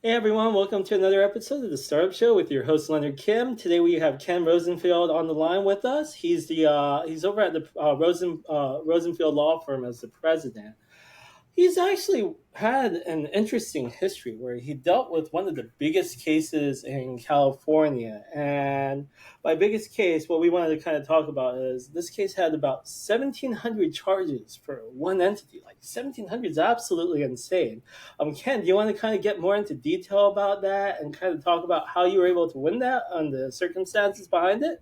Hey everyone, welcome to another episode of the Startup Show with your host Leonard Kim. Today we have Ken Rosenfeld on the line with us. He's over at the Rosenfeld Law Firm as the president. He's actually had an interesting history where he dealt with one of the biggest cases in California. And by biggest case, what we wanted to kind of talk about is this case had about 1,700 charges for one entity. Like 1,700 is absolutely insane. Ken, do you want to kind of get more into detail about that and kind of talk about how you were able to win that and the circumstances behind it?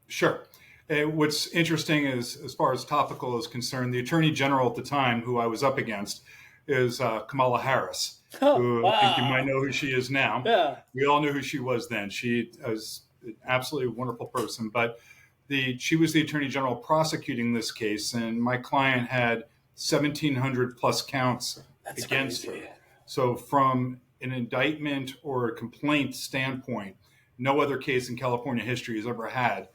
Sure. What's interesting is, as far as topical is concerned, the Attorney General at the time, who I was up against, is Kamala Harris, Oh, who I think you might wow. know who she is now. Yeah. We all knew who she was then. She was an absolutely wonderful person, but she was the Attorney General prosecuting this case, and my client had 1,700 plus counts That's against crazy. her. So from an indictment or a complaint standpoint, no other case in California history has ever had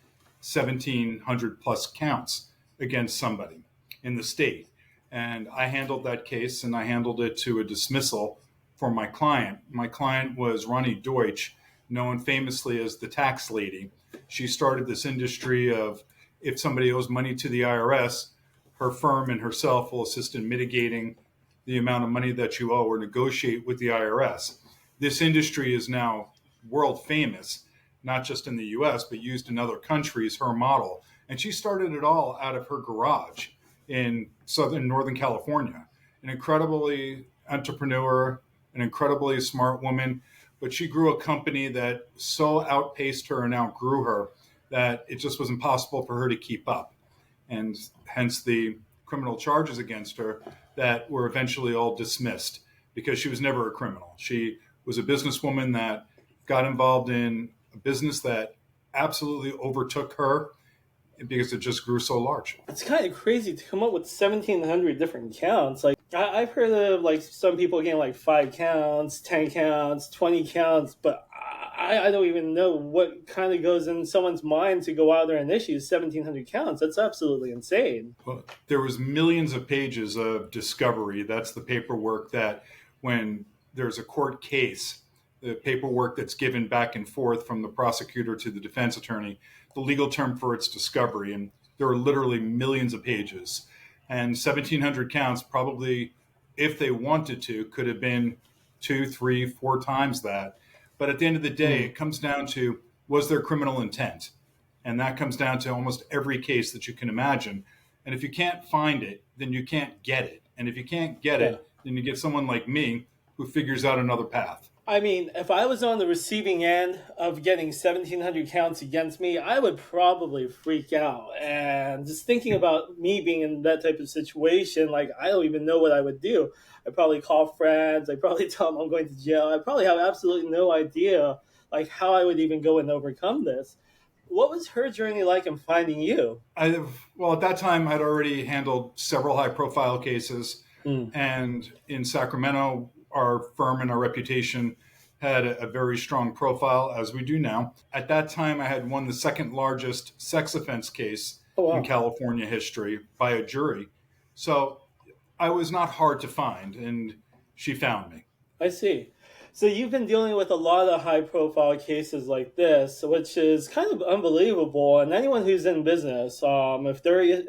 1,700 plus counts against somebody in the state. And I handled that case, and I handled it to a dismissal for my client. My client was Roni Deutch, known famously as the tax lady. She started this industry of, if somebody owes money to the IRS, her firm and herself will assist in mitigating the amount of money that you owe or negotiate with the IRS. This industry is now world famous, not just in the US, but used in other countries, her model. And she started it all out of her garage in Northern California. An incredibly entrepreneur, an incredibly smart woman, but she grew a company that so outpaced her and outgrew her that it just was impossible for her to keep up. And hence the criminal charges against her that were eventually all dismissed because she was never a criminal. She was a businesswoman that got involved in a business that absolutely overtook her because it just grew so large. It's kind of crazy to come up with 1,700 different counts. Like I've heard of like some people getting like 5 counts, 10 counts, 20 counts, but I don't even know what kind of goes in someone's mind to go out there and issue 1,700 counts. That's absolutely insane. Well, there was millions of pages of discovery. That's the paperwork that when there's a court case, the paperwork that's given back and forth from the prosecutor to the defense attorney, the legal term for its discovery. And there are literally millions of pages. And 1,700 counts probably, if they wanted to, could have been 2, 3, 4 times that. But at the end of the day, it comes down to, was there criminal intent? And that comes down to almost every case that you can imagine. And if you can't find it, then you can't get it. And if you can't get Yeah. it, then you get someone like me who figures out another path. I mean, if I was on the receiving end of getting 1,700 counts against me, I would probably freak out. And just thinking about me being in that type of situation, like, I don't even know what I would do. I'd probably call friends. I'd probably tell them I'm going to jail. I probably have absolutely no idea, like, how I would even go and overcome this. What was her journey like in finding you? Well, at that time, I'd already handled several high-profile cases. Mm. And in Sacramento, our firm and our reputation had a very strong profile, as we do now. At that time, I had won the second largest sex offense case Oh, in wow. California history by a jury. So I was not hard to find, and she found me. I see. So you've been dealing with a lot of high profile cases like this, which is kind of unbelievable. And anyone who's in business, if they're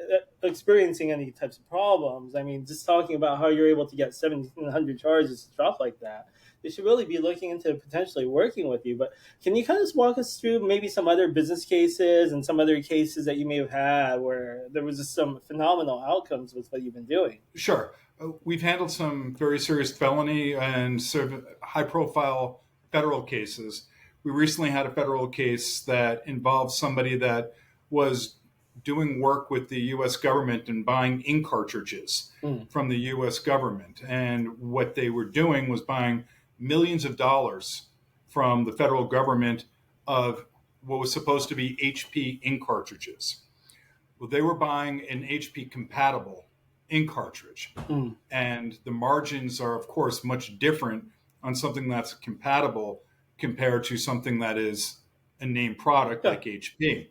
experiencing any types of problems, I mean, just talking about how you're able to get 1,700 charges dropped like that, they should really be looking into potentially working with you. But can you kind of just walk us through maybe some other business cases and some other cases that you may have had where there was just some phenomenal outcomes with what you've been doing? Sure. We've handled some very serious felony and sort of high-profile federal cases. We recently had a federal case that involved somebody that was doing work with the U.S. government and buying ink cartridges Mm. from the U.S. government. And what they were doing was buying millions of dollars from the federal government of what was supposed to be HP ink cartridges. Well, they were buying an HP compatible ink cartridge. Mm. And the margins are, of course, much different on something that's compatible compared to something that is a named product Yeah. like HP.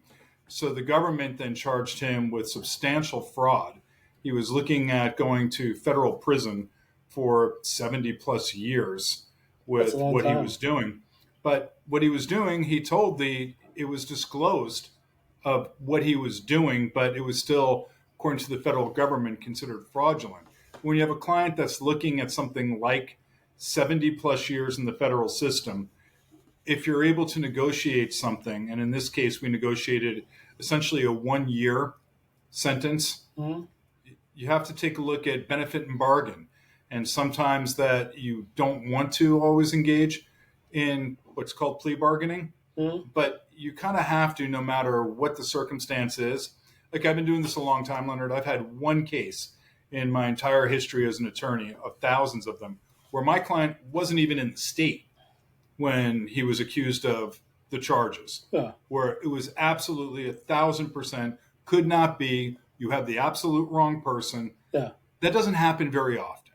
So the government then charged him with substantial fraud. He was looking at going to federal prison for 70 plus years That's a with long what he time. was doing. But what he was doing, it was disclosed of what he was doing, but it was still, according to the federal government, considered fraudulent. When you have a client that's looking at something like 70 plus years in the federal system, if you're able to negotiate something, and in this case, we negotiated essentially a 1 year sentence, Mm-hmm. you have to take a look at benefit and bargain. And sometimes that you don't want to always engage in what's called plea bargaining, Mm-hmm. but you kind of have to no matter what the circumstance is. Like I've been doing this a long time, Leonard. I've had one case in my entire history as an attorney, of thousands of them, where my client wasn't even in the state when he was accused of the charges, Yeah. where it was absolutely 1,000% could not be. You have the absolute wrong person. Yeah. That doesn't happen very often.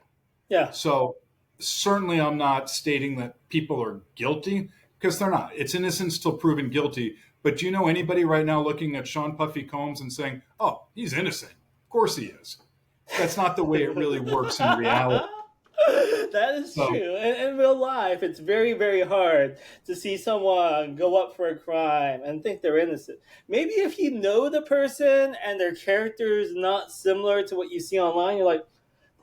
Yeah. So certainly I'm not stating that people are guilty, because they're not. It's innocence till proven guilty. But do you know anybody right now looking at Sean Puffy Combs and saying, oh, he's innocent? Of course he is. That's not the way it really works in reality. That is So true. In real life, it's very, very hard to see someone go up for a crime and think they're innocent. Maybe if you know the person and their character is not similar to what you see online, you're like,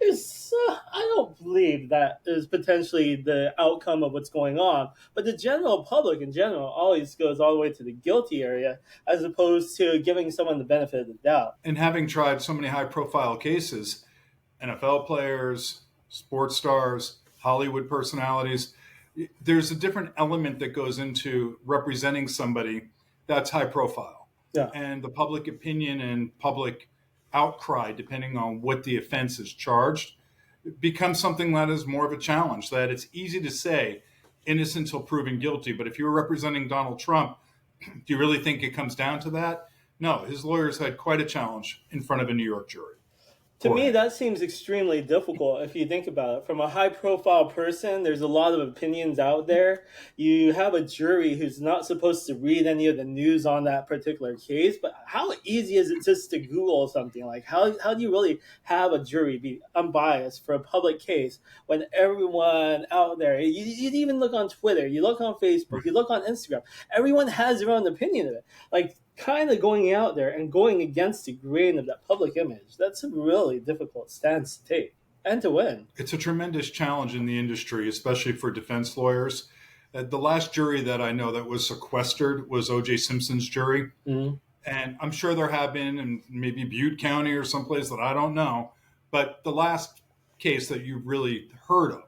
I don't believe that is potentially the outcome of what's going on. But the general public in general always goes all the way to the guilty area as opposed to giving someone the benefit of the doubt. and having tried so many high profile cases, NFL players, sports stars, Hollywood personalities, there's a different element that goes into representing somebody that's high profile. Yeah. And the public opinion and public outcry, depending on what the offense is charged, becomes something that is more of a challenge. That it's easy to say innocent until proven guilty, but if you were representing Donald Trump, do you really think it comes down to that? No, his lawyers had quite a challenge in front of a New York jury To for me, him. that seems extremely difficult if you think about it. From a high profile person, there's a lot of opinions out there. You have a jury who's not supposed to read any of the news on that particular case, but how easy is it just to Google something? Like, how do you really have a jury be unbiased for a public case when everyone out there, you even look on Twitter, you look on Facebook, you look on Instagram, everyone has their own opinion of it. Like, kind of going out there and going against the grain of that public image, that's a really difficult stance to take and to win. It's a tremendous challenge in the industry, especially for defense lawyers. The last jury that I know that was sequestered was O.J. Simpson's jury. Mm-hmm. And I'm sure there have been in maybe Butte County or someplace that I don't know. But the last case that you've really heard of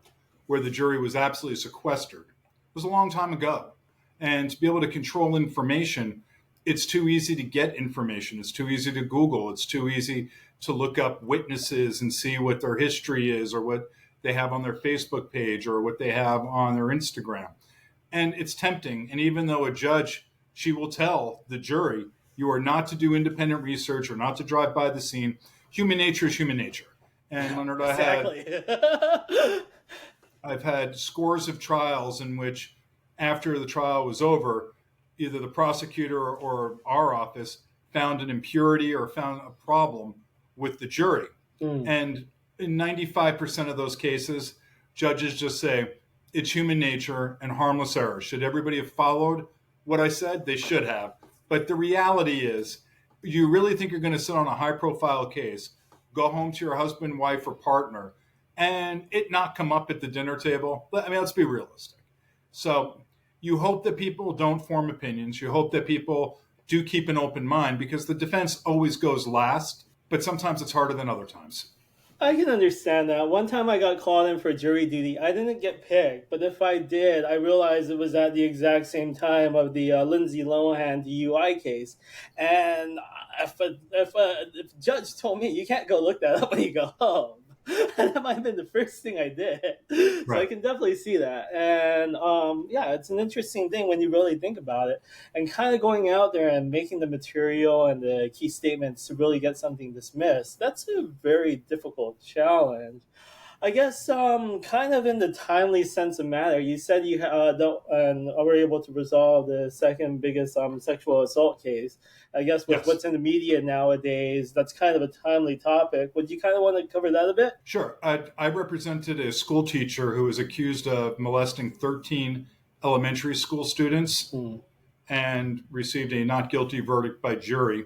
where the jury was absolutely sequestered was a long time ago. And to be able to control information, it's too easy to get information. It's too easy to Google. It's too easy to look up witnesses and see what their history is or what they have on their Facebook page or what they have on their Instagram. And it's tempting. And even though a judge, she will tell the jury, you are not to do independent research or not to drive by the scene. Human nature is human nature. And Leonard, Exactly. I've had scores of trials in which after the trial was over, either the prosecutor or our office found an impurity or found a problem with the jury. Mm. And in 95% of those cases, judges just say, it's human nature and harmless error. Should everybody have followed what I said? They should have. But the reality is, you really think you're going to sit on a high profile case, go home to your husband, wife, or partner, and it not come up at the dinner table? I mean, let's be realistic. So you hope that people don't form opinions. You hope that people do keep an open mind because the defense always goes last, but sometimes it's harder than other times. I can understand that. One time I got called in for jury duty. I didn't get picked, but if I did, I realized it was at the exact same time of the Lindsay Lohan DUI case. And if the judge told me, you can't go look that up when you go home. And that might have been the first thing I did. So I Right. can definitely see that. And yeah, it's an interesting thing when you really think about it. And kind of going out there and making the material and the key statements to really get something dismissed, that's a very difficult challenge. I guess kind of in the timely sense of matter. You said you don't and were able to resolve the second biggest sexual assault case. I guess with Yes. what's in the media nowadays, that's kind of a timely topic. Would you kind of want to cover that a bit? Sure. I represented a school teacher who was accused of molesting 13 elementary school students Mm. and received a not guilty verdict by jury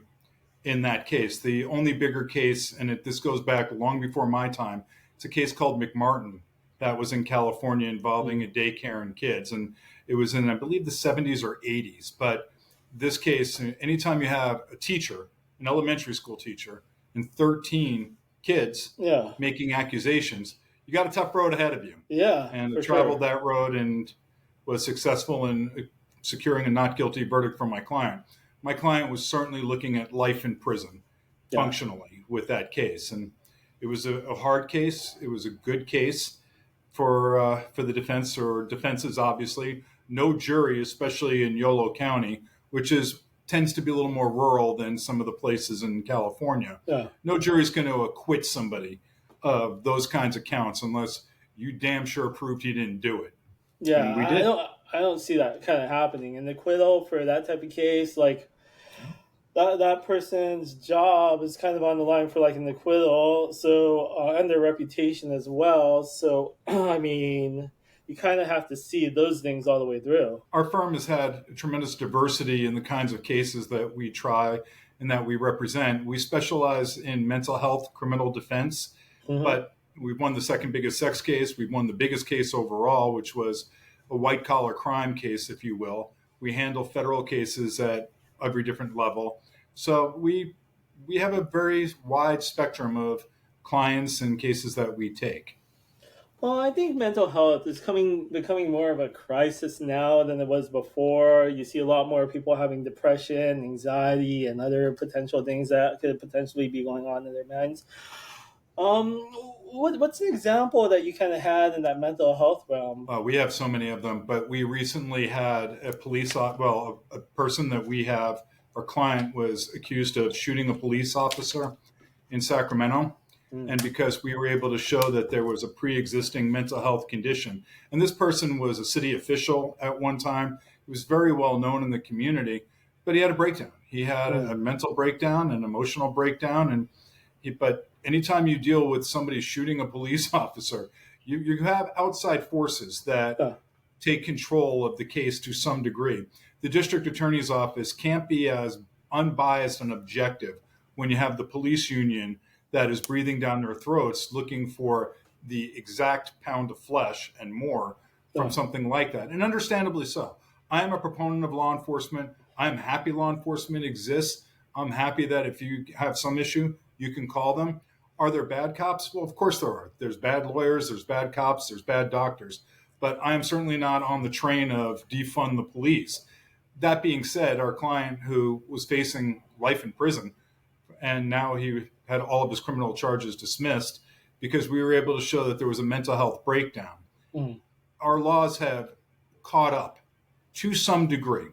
in that case. The only bigger case, and this goes back long before my time, it's a case called McMartin that was in California involving Mm. a daycare and kids. And it was in, I believe, the 70s or 80s. But this case, anytime you have a teacher, an elementary school teacher, and 13 kids Yeah, making accusations, you got a tough road ahead of you. yeah, And I for sure. traveled that road and was successful in securing a not guilty verdict from my client. My client was certainly looking at life in prison Yeah, functionally with that case. And it was a hard case. It was a good case for the defense or defenses, obviously. No jury, especially in Yolo County, which tends to be a little more rural than some of the places in California. yeah, No jury's going to acquit somebody of those kinds of counts unless you damn sure proved he didn't do it. yeah. And we did. I don't see that kind of happening. An acquittal for that type of case, like that person's job is kind of on the line for like an acquittal, so and their reputation as well. So I mean, you kind of have to see those things all the way through. Our firm has had tremendous diversity in the kinds of cases that we try and that we represent. We specialize in mental health criminal defense, Hmm. but we've won the second biggest sex case. We've won the biggest case overall, which was a white collar crime case, if you will. We handle federal cases at every different level. So we have a very wide spectrum of clients and cases that we take. Well, I think mental health is becoming more of a crisis now than it was before. You see a lot more people having depression, anxiety, and other potential things that could potentially be going on in their minds. Um, what's an example that you kind of had in that mental health realm? We have so many of them, but we recently had a person that we have, our client was accused of shooting a police officer in Sacramento. Mm. And because we were able to show that there was a pre existing mental health condition, and this person was a city official at one time, he was very well known in the community, but he had a breakdown. He had a Mm. mental breakdown, an emotional breakdown, but anytime you deal with somebody shooting a police officer, you have outside forces that Yeah. take control of the case to some degree. The district attorney's office can't be as unbiased and objective when you have the police union that is breathing down their throats looking for the exact pound of flesh and more from Yeah. something like that. And understandably so. I am a proponent of law enforcement. I'm happy law enforcement exists. I'm happy that if you have some issue, you can call them. Are there bad cops? Well, of course there are. There's bad lawyers, there's bad cops, there's bad doctors. But I am certainly not on the train of defund the police. That being said, our client who was facing life in prison and now he had all of his criminal charges dismissed because we were able to show that there was a mental health breakdown. Mm. Our laws have caught up to some degree.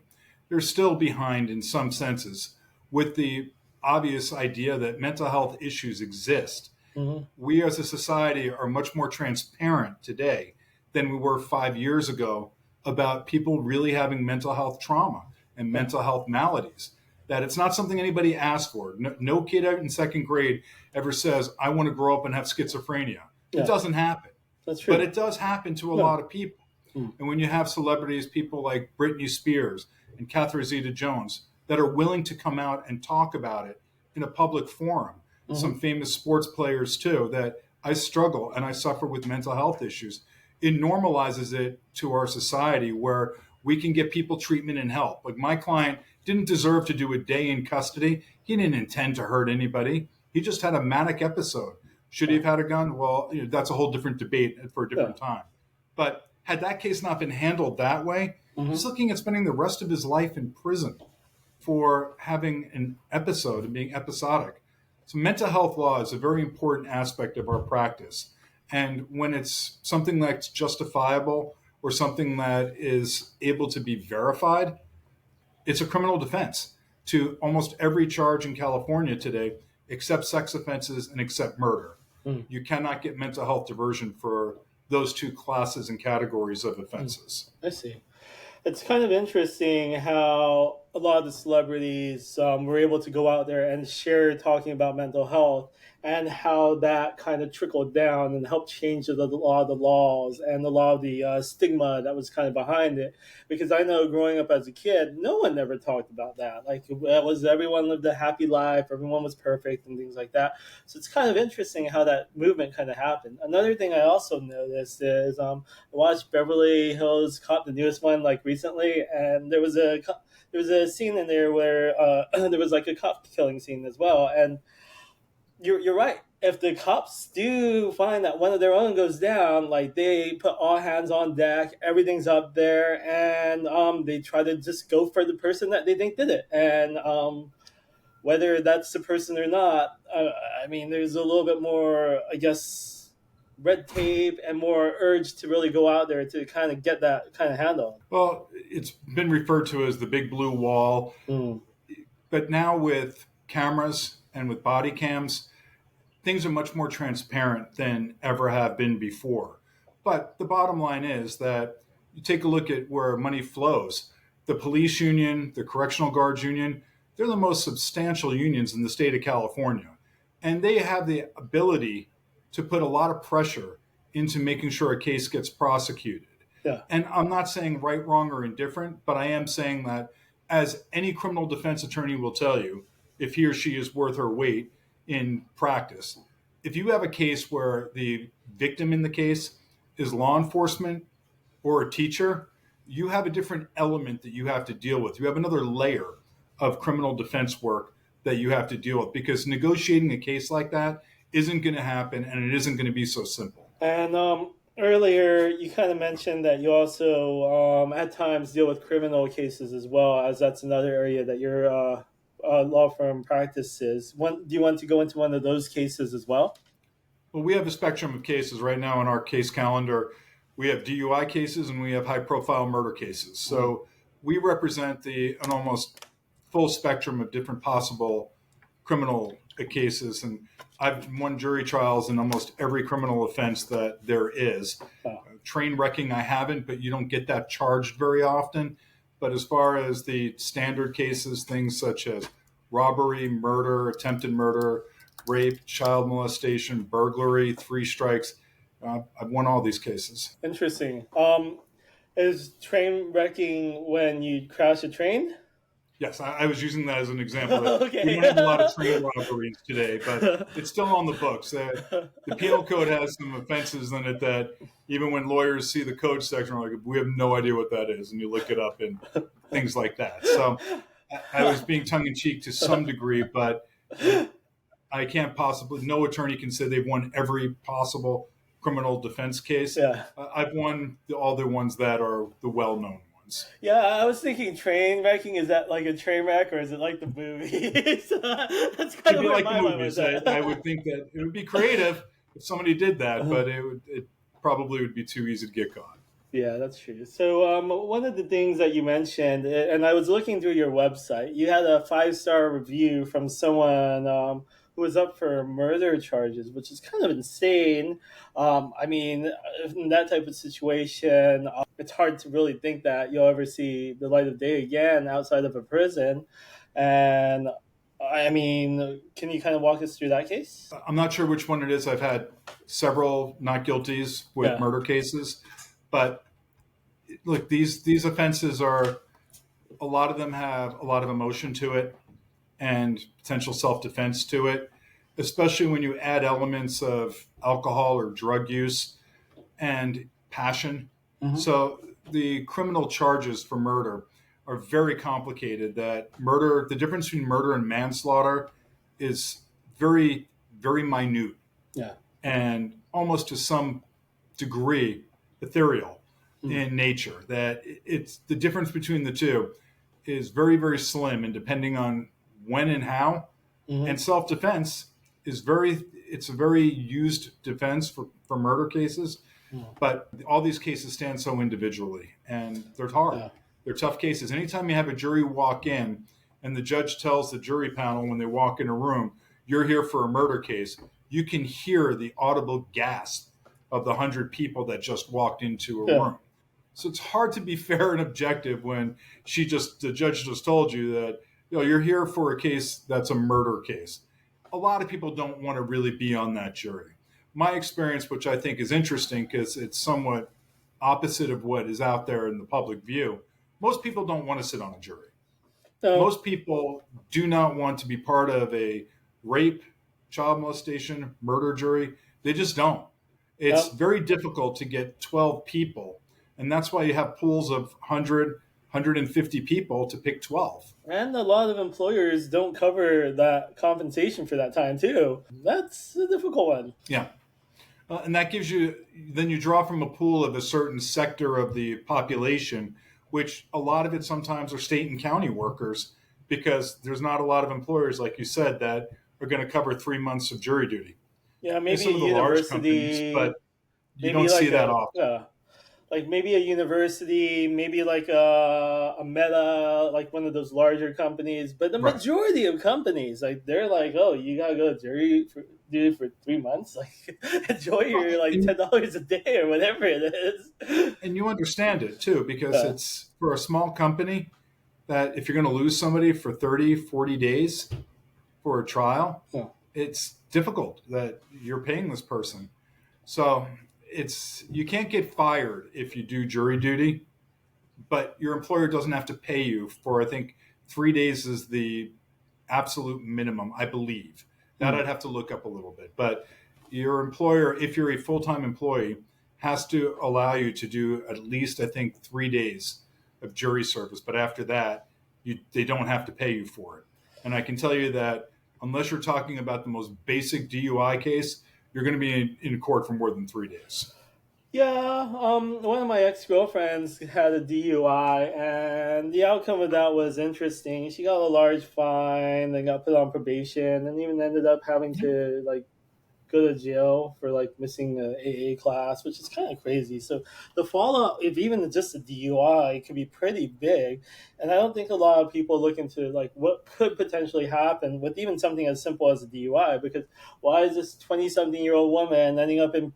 They're still behind in some senses with the obvious idea that mental health issues exist. Hmm. We as a society are much more transparent today than we were 5 years ago about people really having mental health trauma and Yeah. mental health maladies. That it's not something anybody asked for. No kid in second grade ever says, I want to grow up and have schizophrenia. It Yeah. doesn't happen. That's But true. it does happen to a Yeah. lot of people. Mm. And when you have celebrities, people like Britney Spears and Catherine Zeta Jones, that are willing to come out and talk about it in a public forum, Hmm. some famous sports players too, that I struggle and I suffer with mental health issues. It normalizes it to our society where we can get people treatment and help. Like my client didn't deserve to do a day in custody. He didn't intend to hurt anybody. He just had a manic episode. Should he Yeah. have had a gun? Well, that's a whole different debate for a Yeah. different time. But had that case not been handled that way, Hmm. he's looking at spending the rest of his life in prison for having an episode and being episodic. So, mental health law is a very important aspect of our practice. And when it's something that's justifiable or something that is able to be verified, it's a criminal defense to almost every charge in California today, except sex offenses and except murder. Hmm. You cannot get mental health diversion for those two classes and categories of offenses. I see. It's kind of interesting how a lot of the celebrities were able to go out there and share talking about mental health, and how that kind of trickled down and helped change a lot of the laws and a lot of the stigma that was kind of behind it. Because I know growing up as a kid, no one ever talked about that. Like, it was everyone lived a happy life, everyone was perfect, and things like that. So it's kind of interesting how that movement kind of happened. Another thing I also noticed is I watched Beverly Hills Cop, the newest one, like recently, and there was a scene in there where there was like a cop killing scene as well. And you're right. If the cops do find that one of their own goes down, like, they put all hands on deck, everything's up there, and they try to just go for the person that they think did it. And whether that's the person or not, I mean, there's a little bit more, I guess, red tape and more urge to really go out there to kind of get that kind of handle. Well, it's been referred to as the big blue wall, Mm. but now with cameras and with body cams, things are much more transparent than ever have been before. But the bottom line is that you take a look at where money flows. The police union, the correctional guards union, they're the most substantial unions in the state of California. And they have the ability to put a lot of pressure into making sure a case gets prosecuted. Yeah. And I'm not saying right, wrong, or indifferent, but I am saying that, as any criminal defense attorney will tell you, if he or she is worth her weight in practice, if you have a case where the victim in the case is law enforcement or a teacher, you have a different element that you have to deal with. You have another layer of criminal defense work that you have to deal with, because negotiating a case like that isn't going to happen, and it isn't going to be so simple. And earlier, you kind of mentioned that you also at times deal with criminal cases as well, as that's another area that your law firm practices. Do you want to go into one of those cases as well? Well, we have a spectrum of cases right now in our case calendar. We have DUI cases and we have high profile murder cases. So we represent an almost full spectrum of different possible criminal cases. And I've won jury trials in almost every criminal offense that there is. Oh. Train wrecking, I haven't, but you don't get that charged very often. But as far as the standard cases, things such as robbery, murder, attempted murder, rape, child molestation, burglary, three strikes, I've won all these cases. Interesting. Is train wrecking when you crash a train? Yes, I was using that as an example. We Okay. don't have a lot of train robberies today, but it's still on the books. The penal code has some offenses in it that, even when lawyers see the code section, are like, we have no idea what that is, and you look it up and things like that. So I was being tongue in cheek to some degree, but I can't possibly. No attorney can say they've won every possible criminal defense case. Yeah. I've won all the ones that are the well-known ones. Yeah, I was thinking train wrecking. Is that like a train wreck, or is it like the movies? That's kind It'd of be where like my the mind movies. was at. I would think that it would be creative if somebody did that, but it probably would be too easy to get caught. Yeah, that's true. So, one of the things that you mentioned, and I was looking through your website, you had a 5-star review from someone who was up for murder charges, which is kind of insane. I mean, in that type of situation, it's hard to really think that you'll ever see the light of day again outside of a prison. And I mean, can you kind of walk us through that case? I'm not sure which one it is. I've had several not guilties with murder cases, but look, these offenses are, a lot of them have a lot of emotion to it and potential self-defense to it, especially when you add elements of alcohol or drug use and passion. Mm-hmm. So the criminal charges for murder are very complicated. That murder, the difference between murder and manslaughter is very, very minute. Yeah. And almost to some degree ethereal in nature. That it's the difference between the two is very, very slim, and depending on when and how. And self-defense is it's a very used defense for murder cases. But all these cases stand so individually, and they're hard. Yeah. They're tough cases. Anytime you have a jury walk in and the judge tells the jury panel when they walk in a room, you're here for a murder case, you can hear the audible gasp of the 100 people that just walked into a Yeah. room. So it's hard to be fair and objective when the judge just told you that, you're here for a case that's a murder case. A lot of people don't want to really be on that jury. My experience, which I think is interesting because it's somewhat opposite of what is out there in the public view, most people don't want to sit on a jury. No. Most people do not want to be part of a rape, child molestation, murder jury. They just don't. It's No. very difficult to get 12 people. And that's why you have pools of 100, 150 people to pick 12. And a lot of employers don't cover that compensation for that time too. That's a difficult one. Yeah. And that gives then you draw from a pool of a certain sector of the population, which a lot of it sometimes are state and county workers, because there's not a lot of employers, like you said, that are going to cover 3 months of jury duty. Yeah, There's maybe a some of the large companies, university, but you maybe don't see like that often. like maybe a university, maybe like a Meta, like one of those larger companies. But the Right. majority of companies, like they're like, oh, you gotta go to jury duty for 3 months. Like, enjoy your like $10 a day or whatever it is. And you understand it too, because Yeah. it's for a small company that if you're going to lose somebody for 30, 40 days for a trial, Yeah. it's difficult that you're paying this person. So you can't get fired if you do jury duty, but your employer doesn't have to pay you for, I think, 3 days is the absolute minimum, I believe. That I'd have to look up a little bit. But your employer, if you're a full-time employee, has to allow you to do at least, I think, 3 days of jury service. But after that, they don't have to pay you for it. And I can tell you that unless you're talking about the most basic DUI case, you're going to be in court for more than 3 days. Yeah, one of my ex-girlfriends had a DUI, and the outcome of that was interesting. She got a large fine, then got put on probation, and even ended up having to like go to jail for like missing an AA class, which is kind of crazy. So the fallout, if even just a DUI, could be pretty big. And I don't think a lot of people look into like what could potentially happen with even something as simple as a DUI. Because why is this 20-something-year-old woman ending up in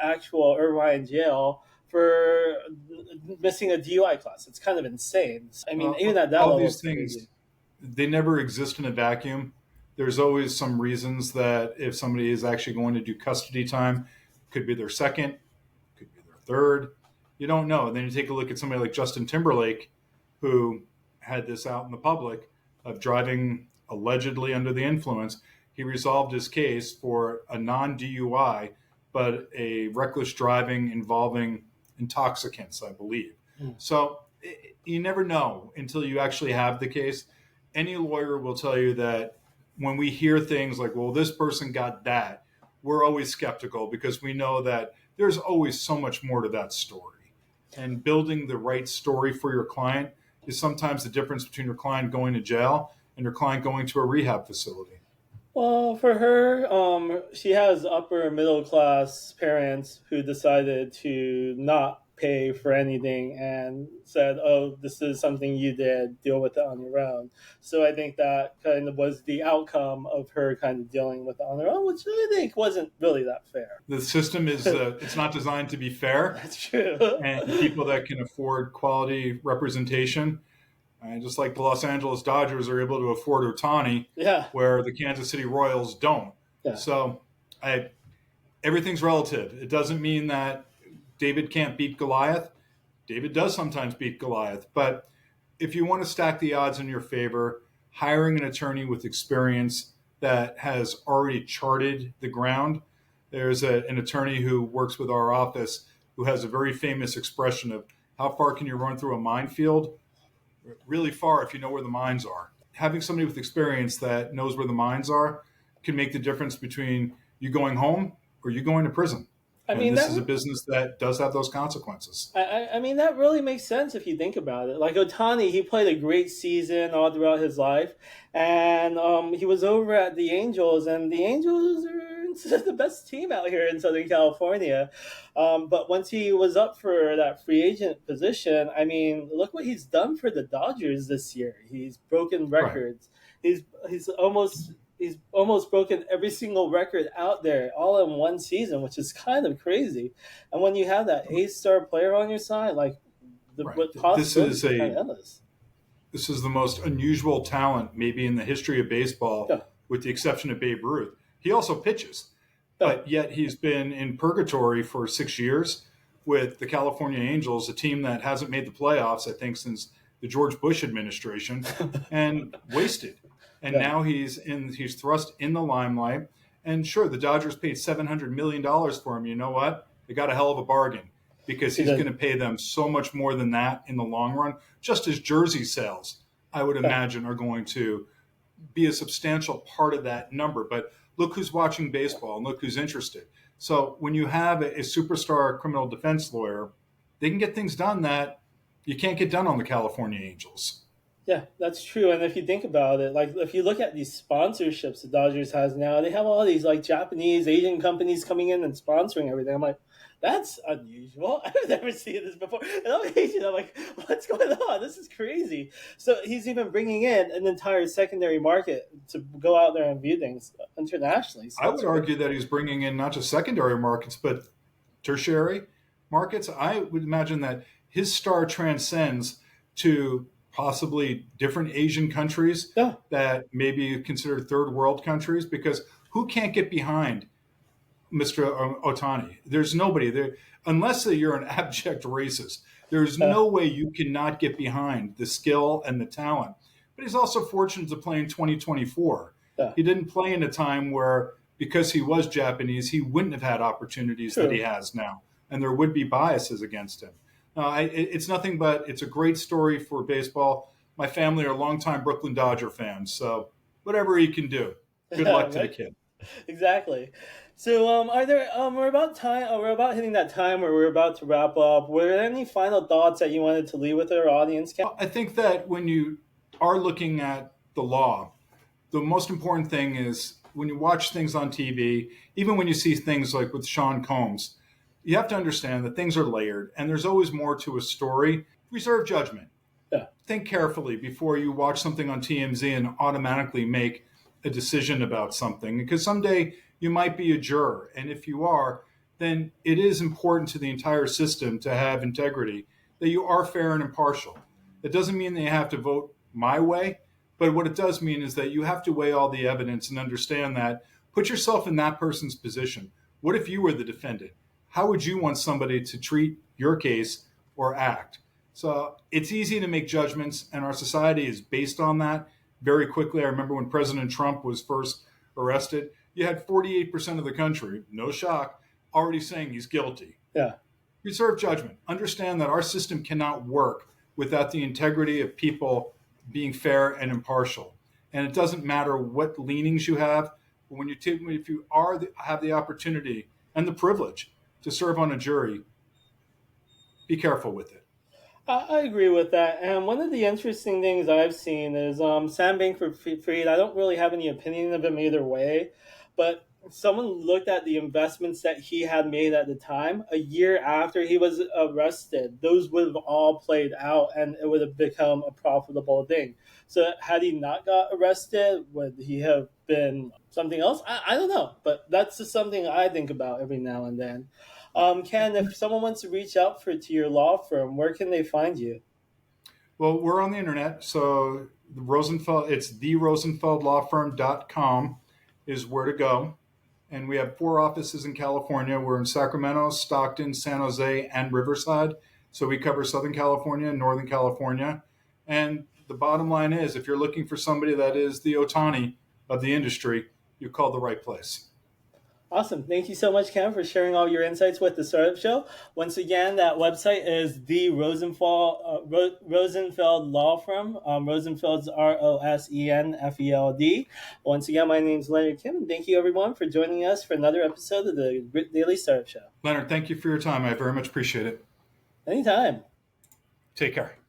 actual Irvine jail for missing a DUI class? It's kind of insane. I mean, even at that All level, these it's things, crazy. they never exist in a vacuum. There's always some reasons that if somebody is actually going to do custody time, could be their second, could be their third. You don't know. And then you take a look at somebody like Justin Timberlake, who had this out in the public of driving allegedly under the influence. He resolved his case for a non-DUI, but a reckless driving involving intoxicants, I believe. So you never know until you actually have the case. Any lawyer will tell you that when we hear things like, well, this person got that, we're always skeptical because we know that there's always so much more to that story. And building the right story for your client is sometimes the difference between your client going to jail and your client going to a rehab facility. Well, for her, she has upper middle class parents who decided to not pay for anything and said, "Oh, this is something you did. Deal with it on your own." So I think that kind of was the outcome of her kind of dealing with it on her own, which I think wasn't really that fair. The system is it's not designed to be fair. That's true. And people that can afford quality representation, just like the Los Angeles Dodgers are able to afford Ohtani, Yeah. where the Kansas City Royals don't. Yeah. So everything's relative. It doesn't mean that David can't beat Goliath. David does sometimes beat Goliath. But if you want to stack the odds in your favor, hiring an attorney with experience that has already charted the ground. There's an attorney who works with our office who has a very famous expression of how far can you run through a minefield? Really far if you know where the mines are. Having somebody with experience that knows where the mines are can make the difference between you going home or you going to prison. I mean, this is a business that does have those consequences. I mean, that really makes sense if you think about it. Like Ohtani, he played a great season all throughout his life, and he was over at the Angels, and the Angels are the best team out here in Southern California. But once he was up for that free agent position, I mean, look what he's done for the Dodgers this year. He's broken records. Right. He's almost he's almost broken every single record out there all in one season, which is kind of crazy. And when you have that A-star player on your side, like Right. what possibilities are kind of endless. This is the most unusual talent maybe in the history of baseball, Yeah, with the exception of Babe Ruth. He also pitches, yeah, but yet he's been in purgatory for 6 years with the California Angels, a team that hasn't made the playoffs, I think, since the George Bush administration, and wasted. And yeah. now he's thrust in the limelight. And sure, the Dodgers paid $700 million for him. You know what? They got a hell of a bargain because He he's did. going to pay them so much more than that in the long run. Just as jersey sales, I would Yeah, imagine, are going to be a substantial part of that number. But look who's watching baseball and look who's interested. So when you have a superstar criminal defense lawyer, they can get things done that you can't get done on the California Angels. yeah, that's true. And if you think about it, like if you look at these sponsorships the Dodgers has now, they have all these like Japanese, Asian companies coming in and sponsoring everything. I'm like, that's unusual. I've never seen this before. And I'm Asian. I'm like, what's going on? This is crazy. So he's even bringing in an entire secondary market to go out there and view things internationally. So I that's would great. argue that he's bringing in not just secondary markets, but tertiary markets. I would imagine that his star transcends to possibly different Asian countries Yeah, that maybe considered third world countries, because who can't get behind Mr. Otani? There's nobody there, unless you're an abject racist. There's uh, no way you cannot get behind the skill and the talent. But he's also fortunate to play in 2024. yeah, He didn't play in a time where, because he was Japanese, he wouldn't have had opportunities that he true. has now, and there would be biases against him. It's nothing but it's a great story for baseball. My family are longtime Brooklyn Dodger fans, so whatever he can do, good Yeah, luck to the right. kid. Exactly. So, are there? We're about time. We're about hitting that time where we're about to wrap up. Were there any final thoughts that you wanted to leave with our audience? I think that when you are looking at the law, the most important thing is when you watch things on TV, even when you see things like with Sean Combs, you have to understand that things are layered and there's always more to a story. Reserve judgment. Yeah, Think carefully before you watch something on TMZ and automatically make a decision about something, because someday you might be a juror. And if you are, then it is important to the entire system to have integrity, that you are fair and impartial. It doesn't mean that you have to vote my way, but what it does mean is that you have to weigh all the evidence and understand that, put yourself in that person's position. What if you were the defendant? How would you want somebody to treat your case or act? So it's easy to make judgments, and our society is based on that very quickly. I remember when President Trump was first arrested, you had 48% of the country, no shock, already saying he's guilty. yeah, Reserve judgment. Understand that our system cannot work without the integrity of people being fair and impartial. And it doesn't matter what leanings you have, but if you have the opportunity and the privilege to serve on a jury, be careful with it. I agree with that. And one of the interesting things I've seen is Sam Bankman-Fried. I don't really have any opinion of him either way, but someone looked at the investments that he had made at the time. A year after he was arrested, those would have all played out, and it would have become a profitable thing. So had he not got arrested, would he have been something else? I don't know, but that's just something I think about every now and then. Ken, if someone wants to reach out to your law firm, where can they find you? Well, we're on the internet, so it's the rosenfeldlawfirm.com is where to go. And we have 4 offices in California. We're in Sacramento, Stockton, San Jose, and Riverside. So we cover Southern California and Northern California. And the bottom line is, if you're looking for somebody that is the Otani of the industry, you called the right place. Awesome. Thank you so much, Ken, for sharing all your insights with the Startup Show. Once again, that website is the Rosenfeld Law Firm. Rosenfeld's Rosenfeld. Once again, my name is Leonard Kim, and thank you, everyone, for joining us for another episode of the Daily Startup Show. Leonard, thank you for your time. I very much appreciate it. Anytime. Take care.